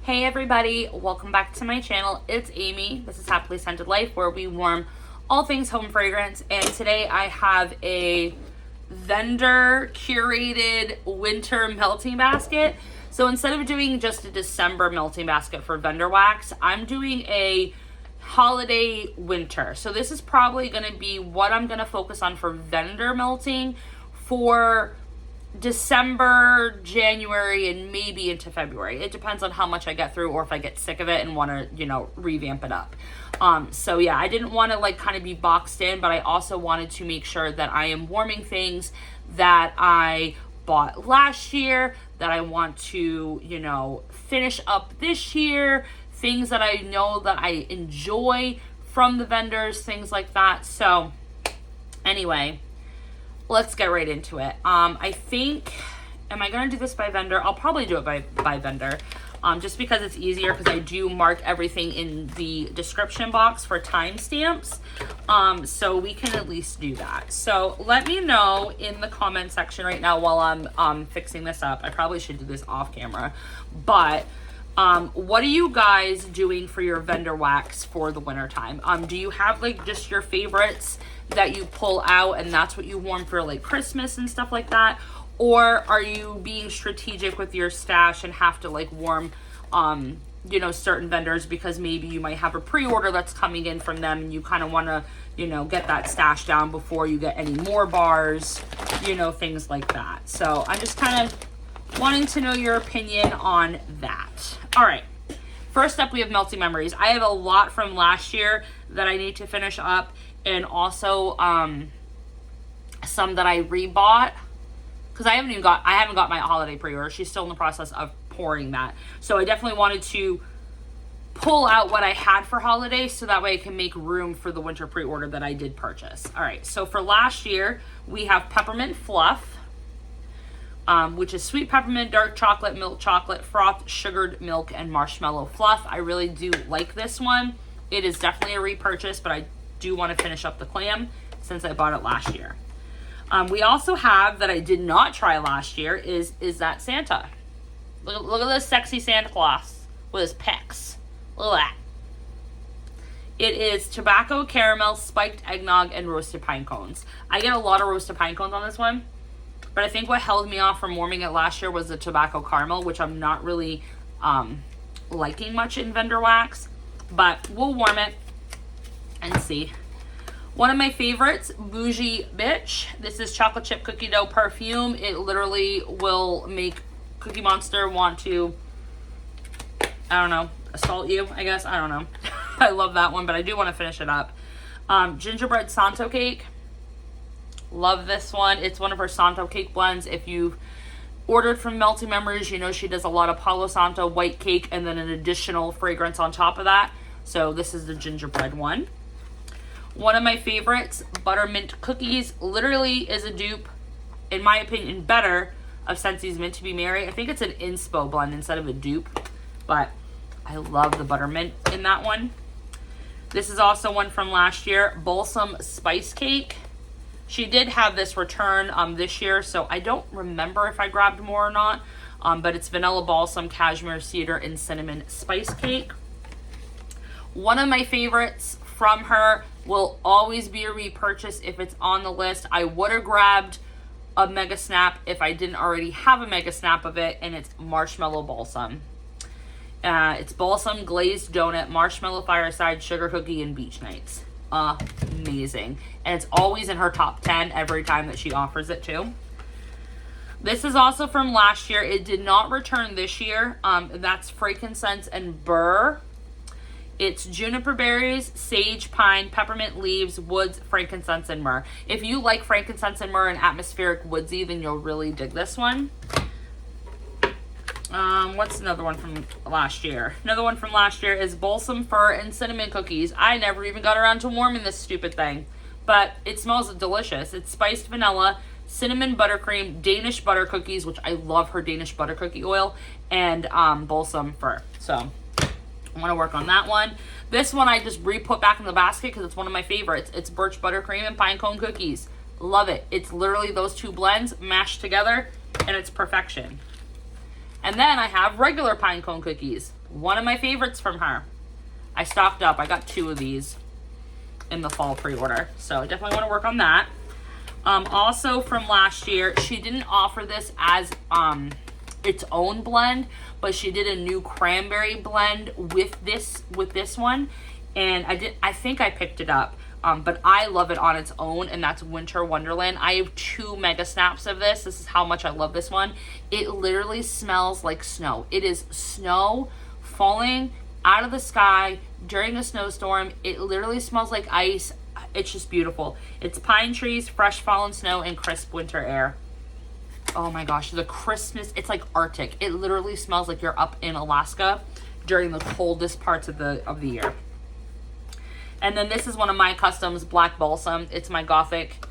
Hey everybody, welcome back to my channel. It's Amy. This is Happily Scented Life, where we warm all things home fragrance. And today I have a vendor curated winter melting basket. So instead of doing just a December melting basket for vendor wax, I'm doing a holiday winter. So this is probably going to be what I'm going to focus on for vendor melting for December, January, and maybe into February. It depends on how much I get through or if I get sick of it and want to, revamp it up. So yeah, I didn't want to kind of be boxed in, but I also wanted to make sure that I am warming things that I bought last year, that I want to, finish up this year, things that I know that I enjoy from the vendors, things like that. So anyway, let's get right into it. I think, am I going to do this by vendor? I'll probably do it by vendor, just because it's easier, because I do mark everything in the description box for timestamps, so we can at least do that. So let me know in the comment section right now while I'm fixing this up. I probably should do this off camera, but what are you guys doing for your vendor wax for the winter time? Do you have just your favorites that you pull out and that's what you warm for Christmas and stuff like that? Or are you being strategic with your stash and have to warm certain vendors because maybe you might have a pre-order that's coming in from them and you kind of want to get that stash down before you get any more bars, things like that. So I'm just kind of wanting to know your opinion on that. All right, first up we have Melting Memories. I have a lot from last year that I need to finish up, and also some that I rebought, because I haven't got my holiday pre-order. She's still in the process of pouring that. So I definitely wanted to pull out what I had for holiday so that way I can make room for the winter pre-order that I did purchase. All right, so for last year, we have Peppermint Fluff, which is sweet peppermint, dark chocolate, milk chocolate, froth, sugared milk, and marshmallow fluff. I really do like this one. It is definitely a repurchase, but I do want to finish up the clam since I bought it last year. We also have, that I did not try last year, is that Santa. Look at this sexy Santa Claus with his pecs. Look at that. It is tobacco, caramel, spiked eggnog, and roasted pine cones. I get a lot of roasted pine cones on this one, but I think what held me off from warming it last year was the tobacco caramel, which I'm not really liking much in vendor wax, but we'll warm it and see. One of my favorites, Bougie Bitch. This is chocolate chip cookie dough perfume. It literally will make Cookie Monster want to, assault you, I guess. I don't know. I love that one, but I do want to finish it up. Gingerbread Santo Cake. Love this one. It's one of her Santo Cake blends. If you've ordered from Melting Memories, she does a lot of Palo Santo white cake and then an additional fragrance on top of that. So this is the gingerbread one. One of my favorites, Buttermint Cookies, literally is a dupe, in my opinion, better of Scentsy's Mint to Be Merry. I think it's an inspo blend instead of a dupe, but I love the buttermint in that one. This is also one from last year, Balsam Spice Cake. She did have this return this year, so I don't remember if I grabbed more or not, but it's vanilla balsam, cashmere, cedar, and cinnamon spice cake. One of my favorites from her will always be a repurchase if it's on the list. I would have grabbed a Mega Snap if I didn't already have a Mega Snap of it, and it's Marshmallow Balsam. It's balsam, glazed donut, marshmallow fireside, sugar cookie, and beach nights. Amazing. And it's always in her top 10 every time that she offers it too. This is also from last year. It did not return this year. That's Frankincense and Burr. It's juniper berries, sage, pine, peppermint leaves, woods, frankincense, and myrrh. If you like frankincense and myrrh and atmospheric woodsy, then you'll really dig this one. What's another one from last year? Another one from last year is balsam fir and cinnamon cookies. I never even got around to warming this stupid thing, but it smells delicious. It's spiced vanilla, cinnamon buttercream, Danish butter cookies, which I love her Danish butter cookie oil, and balsam fir. So I want to work on that one. This one I just re-put back in the basket because it's one of my favorites. It's birch buttercream and pine cone cookies. Love it. It's literally those two blends mashed together, and it's perfection. And then I have regular pine cone cookies. One of my favorites from her. I stocked up. I got 2 of these in the fall pre-order. So definitely want to work on that. Also from last year, she didn't offer this as its own blend, but she did a new cranberry blend with this one. And I think I picked it up. But I love it on its own, and that's Winter Wonderland. I have 2 mega snaps of this. This is how much I love this one. It literally smells like snow. It is snow falling out of the sky during a snowstorm. It literally smells like ice. It's just beautiful. It's pine trees, fresh fallen snow, and crisp winter air. Oh my gosh, the crispness, it's like Arctic. It literally smells like you're up in Alaska during the coldest parts of the year. And then this is one of my customs, Black Balsam. It's my Gothic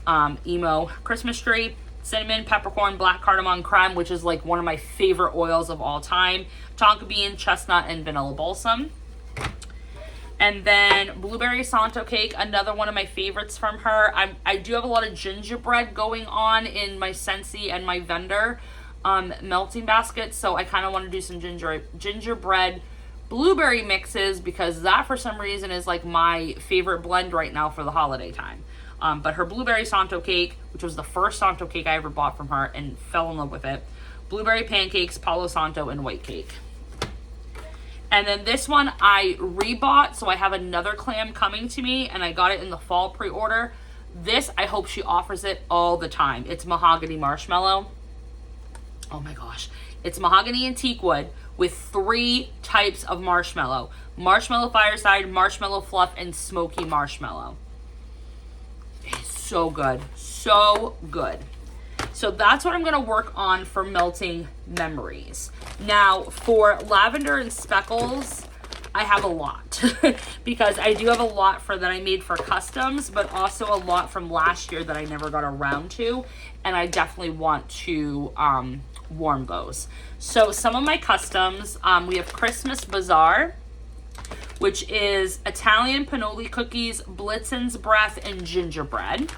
emo Christmas tree. Cinnamon, peppercorn, black cardamom, creme, which is like one of my favorite oils of all time. Tonka bean, chestnut, and vanilla balsam. And then blueberry Santo cake, another one of my favorites from her. I do have a lot of gingerbread going on in my Scentsy and my vendor melting baskets, so I kind of want to do some gingerbread blueberry mixes, because that for some reason is like my favorite blend right now for the holiday time. But her blueberry Santo cake, which was the first Santo cake I ever bought from her and fell in love with it. Blueberry pancakes, Palo Santo, and white cake. And then this one I rebought, so I have another clam coming to me, and I got it in the fall pre-order. This, I hope she offers it all the time. It's mahogany marshmallow. Oh my gosh. It's mahogany and teak wood with 3 types of marshmallow. Marshmallow fireside, marshmallow fluff, and smoky marshmallow. It's so good. So good. So that's what I'm going to work on for melting memories. Now, for lavender and speckles, I have a lot because I do have a lot that I made for customs, but also a lot from last year that I never got around to, and I definitely want to warm those. So some of my customs, we have Christmas Bazaar, which is Italian panoli cookies, Blitzen's breath, and gingerbread.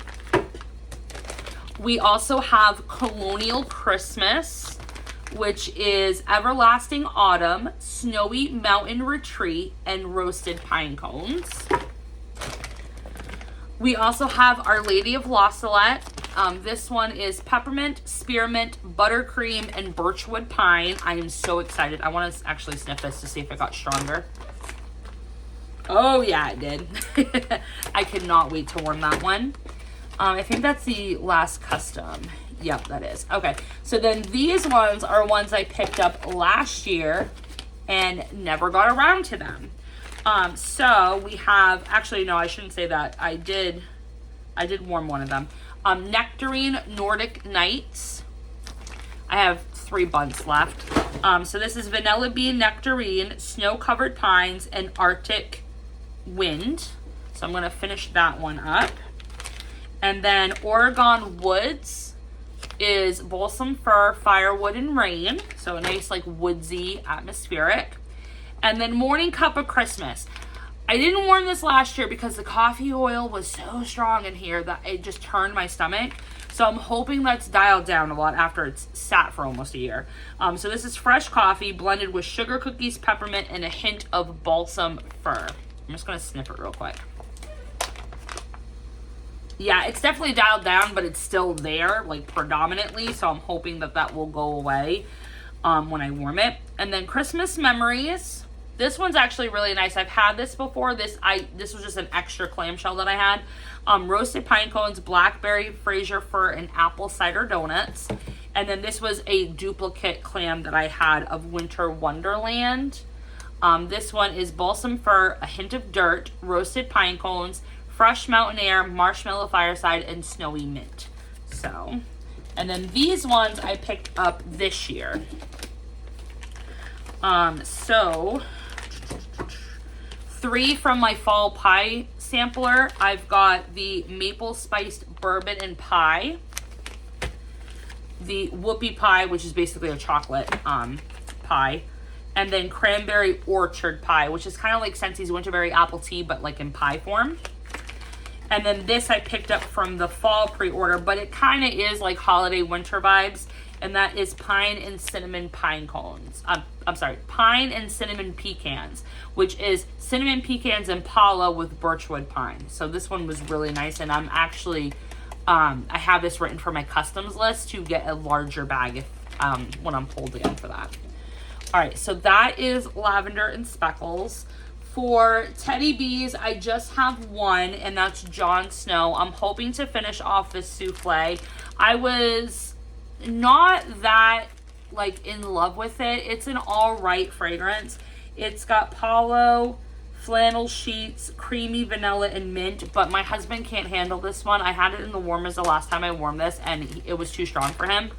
We also have Colonial Christmas, which is Everlasting Autumn, Snowy Mountain Retreat, and roasted pine cones. We also have Our Lady of La Salette. This one is peppermint, spearmint, buttercream, and birchwood pine. I am so excited. I want to actually sniff this to see if it got stronger. Oh yeah, it did. I cannot wait to warm that one. I think that's the last custom. Yep, that is. Okay, so then these ones are ones I picked up last year and never got around to them. So we have, actually, no, I shouldn't say that. I did warm one of them. Nectarine Nordic Nights. I have 3 bunts left. So this is Vanilla Bean Nectarine, Snow Covered Pines, and Arctic Wind. So I'm going to finish that one up. And then Oregon Woods is Balsam Fir, Firewood, and Rain. So a nice like woodsy atmospheric. And then Morning Cup of Christmas. I didn't warm this last year because the coffee oil was so strong in here that it just turned my stomach. So I'm hoping that's dialed down a lot after it's sat for almost a year. So this is fresh coffee blended with sugar cookies, peppermint, and a hint of balsam fir. I'm just going to sniff it real quick. Yeah, it's definitely dialed down, but it's still there, like predominantly. So I'm hoping that that will go away when I warm it. And then Christmas Memories. This one's actually really nice. I've had this before. This was just an extra clamshell that I had. Roasted pine cones, blackberry, Fraser fir, and apple cider donuts. And then this was a duplicate clam that I had of Winter Wonderland. This one is balsam fir, a hint of dirt, roasted pine cones, fresh mountain air, marshmallow fireside, and snowy mint. So, and then these ones I picked up this year. So 3 from my fall pie sampler. I've got the maple spiced bourbon and pie, the whoopie pie, which is basically a chocolate pie, and then cranberry orchard pie, which is kind of like Scentsy's winterberry apple tea, but like in pie form. And then this I picked up from the fall pre-order, but it kind of is like holiday winter vibes. and that is pine and cinnamon pine cones. I'm sorry, pine and cinnamon pecans, which is cinnamon pecans and Palo with birchwood pine. So this one was really nice, and I'm actually, I have this written for my customs list to get a larger bag if when I'm pulled again for that. All right, so that is lavender and speckles. For Teddy Bees, I just have one, and that's Jon Snow. I'm hoping to finish off this souffle. I was not that like in love with it. It's an all right fragrance. It's got Palo, flannel sheets, creamy vanilla, and mint, but my husband can't handle this one. I had it in the warmers the last time I warmed this, and it was too strong for him.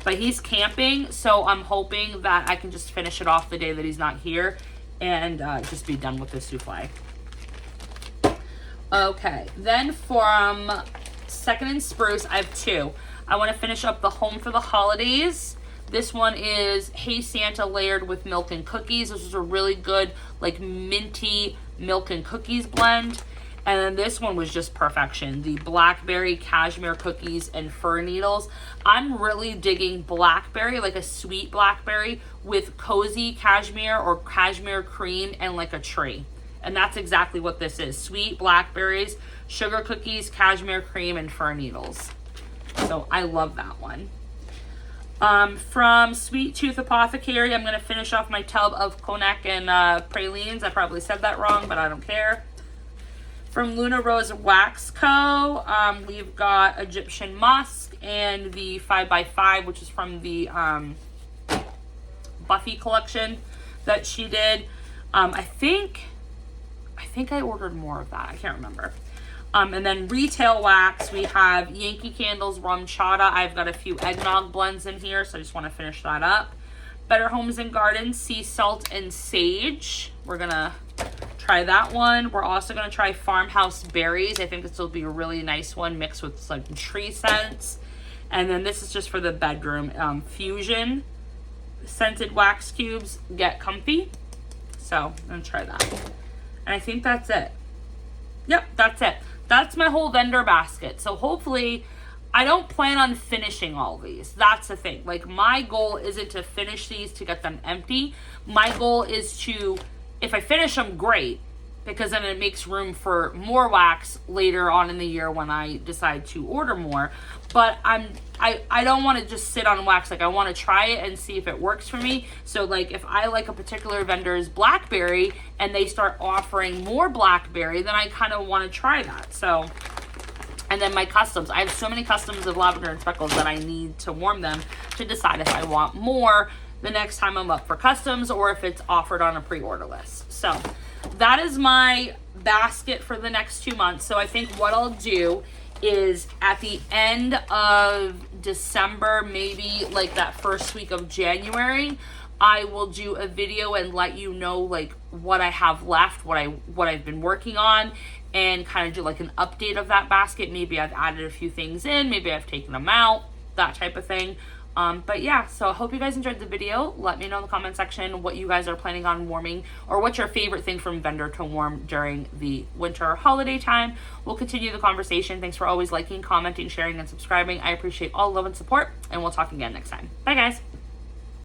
But he's camping, so I'm hoping that I can just finish it off the day that he's not here and just be done with this souffle. Okay, then from Second and Spruce, I have two. I want to finish up the Home for the Holidays. This one is Hey Santa layered with milk and cookies. This is a really good, like, minty milk and cookies blend. And then this one was just perfection. The blackberry cashmere cookies and fir needles. I'm really digging blackberry, like a sweet blackberry with cozy cashmere or cashmere cream and like a tree. And that's exactly what this is. Sweet blackberries, sugar cookies, cashmere cream, and fir needles. So I love that one. From Sweet Tooth Apothecary, I'm going to finish off my tub of Cognac and pralines. I probably said that wrong, but I don't care. From Luna Rose Wax Co., we've got Egyptian Musk and the 5x5, which is from the Buffy collection that she did. I think I ordered more of that. I can't remember. And then retail wax, we have Yankee Candles Rum Chata. I've got a few eggnog blends in here, so I just want to finish that up. Better Homes and Gardens Sea Salt and Sage. We're going to try that one. We're also going to try Farmhouse Berries. I think this will be a really nice one mixed with some tree scents. And then this is just for the bedroom. Fusion Scented Wax Cubes Get Comfy. So I'm going to try that. And I think that's it. Yep, that's it. That's my whole vendor basket. So hopefully, I don't plan on finishing all these. That's the thing. Like, my goal isn't to finish these to get them empty. My goal is to, if I finish them, great, because then it makes room for more wax later on in the year when I decide to order more. But I don't want to just sit on wax. Like, I want to try it and see if it works for me. So, like, if I like a particular vendor's blackberry and they start offering more blackberry, then I kind of want to try that. So, and then my customs. I have so many customs of lavender and speckles that I need to warm them to decide if I want more the next time I'm up for customs or if it's offered on a pre-order list. So that is my basket for the next 2 months. So I think what I'll do is at the end of December, maybe like that first week of January, I will do a video and let you know like what I have left, what I've been working on, and kind of do like an update of that basket. Maybe I've added a few things in, maybe I've taken them out, that type of thing. But yeah, so I hope you guys enjoyed the video. Let me know in the comment section what you guys are planning on warming, or what's your favorite thing from vendor to warm during the winter holiday time. We'll continue the conversation. Thanks for always liking, commenting, sharing, and subscribing. I appreciate all love and support, and we'll talk again next time. Bye, guys.